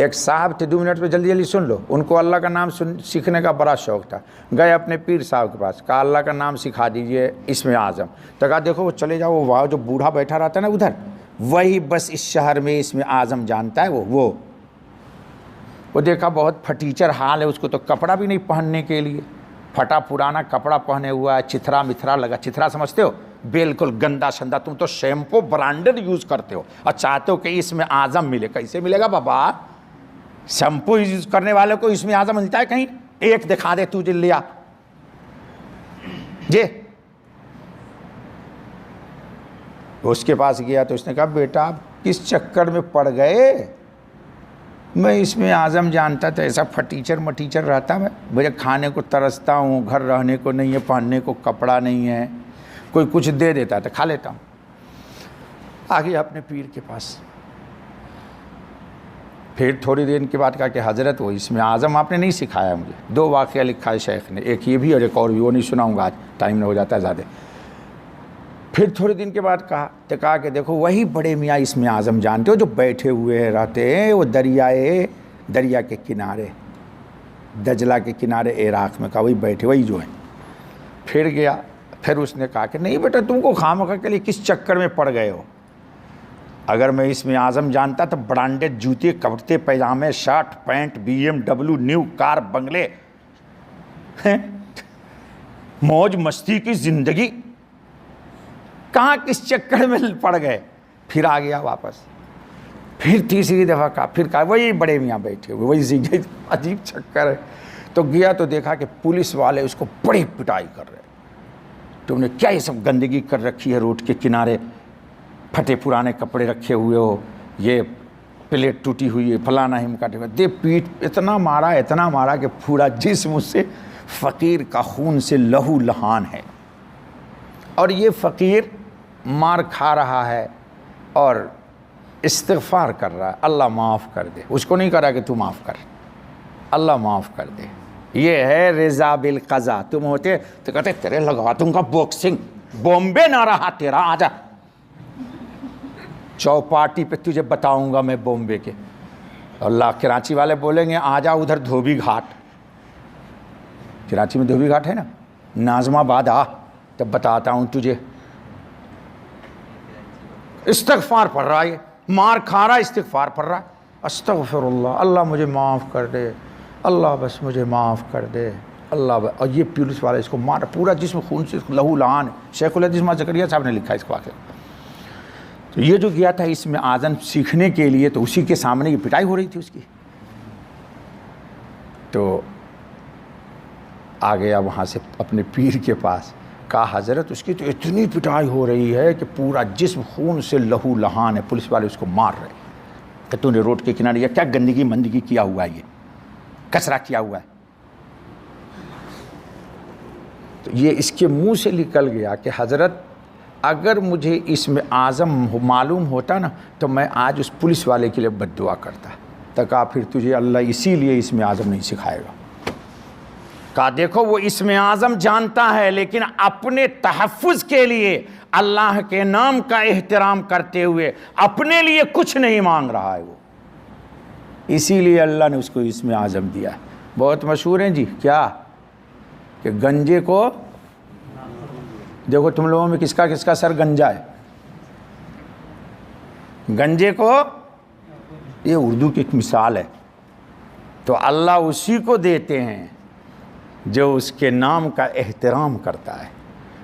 एक साहब थे, 2 मिनट में जल्दी जल्दी सुन लो, उनको अल्लाह का नाम सीखने का बड़ा शौक़ था। गए अपने पीर साहब के पास, कहा अल्लाह का नाम सिखा दीजिए इसमें आज़म। तो कहा देखो वो चले जाओ, वो जो बूढ़ा बैठा रहता है ना उधर, वही बस इस शहर में इसमें आज़म जानता है। वो देखा बहुत फटीचर हाल है, उसको तो कपड़ा भी नहीं पहनने के लिए, फटा पुराना कपड़ा पहने हुआ है, चिथरा मिथरा लगा। चिथरा समझते हो? बिल्कुल गंदा संदा। तुम तो शैम्पू ब्रांडेड यूज़ करते हो और चाहते हो कि इसमें आज़म मिले। कैसे मिलेगा बाबा? शैम्पू यूज करने वाले को इसमें आज़म मिलता है कहीं? एक दिखा दे तुझे, लिया जे। उसके पास गया तो उसने कहा बेटा आप किस चक्कर में पड़ गए? मैं इसमें आज़म जानता था, ऐसा फटीचर मटीचर रहता मैं, मुझे खाने को तरसता हूँ, घर रहने को नहीं है, पहनने को कपड़ा नहीं है, कोई कुछ दे देता था खा लेता हूँ। आ गया अपने पीर के पास। फिर थोड़ी देर के बाद कहा कि हज़रत वो इसमें आज़म आपने नहीं सिखाया मुझे। 2 वाक़या लिखा है शेख ने, एक ये भी और एक और भी, वो नहीं सुनाऊँगा आज, टाइम न हो जाता है ज़्यादा। फिर थोड़े दिन के बाद कहा कि देखो वही बड़े मियाँ इसमें आज़म जानते हो जो बैठे हुए रहते हैं वो दरिया के किनारे, दजला के किनारे इराक़ में, कहा वही बैठे, वही जो है। फिर गया, फिर उसने कहा कि नहीं बेटा तुमको खामखा के लिए किस चक्कर में पड़ गए हो? अगर मैं इसमें आज़म जानता तो ब्रांडेड जूते, कुर्ते पैजामे, shirt pant, BMW new car, बंगले, मौज मस्ती की ज़िंदगी, कहाँ किस चक्कर में पड़ गए? फिर आ गया वापस। फिर तीसरी दफ़ा कहा, फिर कहा वही बड़े मियाँ बैठे हुए, वही सीधे। अजीब चक्कर है। तो गया तो देखा कि पुलिस वाले उसको बड़ी पिटाई कर रहे। तुमने क्या ये सब गंदगी कर रखी है, रोड के किनारे फटे पुराने कपड़े रखे हुए हो, ये प्लेट टूटी हुई है, फलाना हिमका टेका दे। पीठ इतना मारा कि पूरा जिस्म उससे फ़कीर का खून से लहू लहान है। और ये फ़कीर मार खा रहा है और इस्तिग़फ़ार कर रहा है, अल्लाह माफ़ कर दे। उसको नहीं करा कि तू माफ़ कर, अल्लाह माफ़ कर दे। ये है रिज़ा बिल क़ज़ा। तुम होते तो कहते तेरे लगा दूंगा बॉक्सिंग, बॉम्बे ना रहा तेरा, आजा चौपाटी पे तुझे बताऊंगा मैं बॉम्बे के। अल्लाह, कराची वाले बोलेंगे आजा उधर धोबी घाट, कराची में धोबी घाट है ना, नाज़माबाद आ, तब बताता हूँ तुझे। इस्तिग़फ़ार पढ़ रहा है, मार खा रहा है, इस्तिग़फ़ार पढ़ रहा है, अस्तग़फ़िरुल्लाह, अल्लाह मुझे माफ़ कर दे, अल्लाह बस मुझे माफ़ कर दे, अल्लाह। और ये पुलिस वाले इसको मार, पूरा जिस्म खून से लहू लहान है। शेखुल हदीस ज़करिया साहब ने लिखा है इसको आके। तो ये जो गया था इसमें आज़म सीखने के लिए, तो उसी के सामने ये पिटाई हो रही थी उसकी। तो आ गया वहाँ से अपने पीर के पास, कहा हज़रत उसकी तो इतनी पिटाई हो रही है कि पूरा जिस्म खून से लहू लहान है, पुलिस वाले उसको मार रहे। कि तूने रोड के किनारे या क्या गंदगी मंदगी किया हुआ है, ये कचरा किया हुआ है। तो ये इसके मुंह से निकल गया कि हज़रत अगर मुझे इसमें आज़म मालूम होता ना तो मैं आज उस पुलिस वाले के लिए बद्दुआ करता। तो कहा फिर तुझे अल्लाह इसीलिए इसमें आज़म नहीं सिखाएगा। कहा देखो वो इसमें आज़म जानता है, लेकिन अपने तहफ़्फ़ुज़ के लिए अल्लाह के नाम का एहतराम करते हुए अपने लिए कुछ नहीं मांग रहा है वो, इसीलिए अल्लाह ने उसको इसमें आज़म दिया। बहुत मशहूर हैं जी क्या, कि गंजे को देखो, तुम लोगों में किसका किसका सर गंजा है, गंजे को, ये उर्दू की एक मिसाल है। तो अल्लाह उसी को देते हैं जो उसके नाम का एहतराम करता है।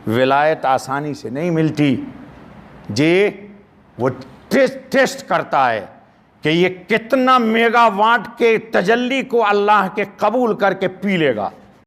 विलायत आसानी से नहीं मिलती जे, वो टेस्ट करता है कि ये कितना मेगावाट के तजल्ली को अल्लाह के कबूल करके पी लेगा।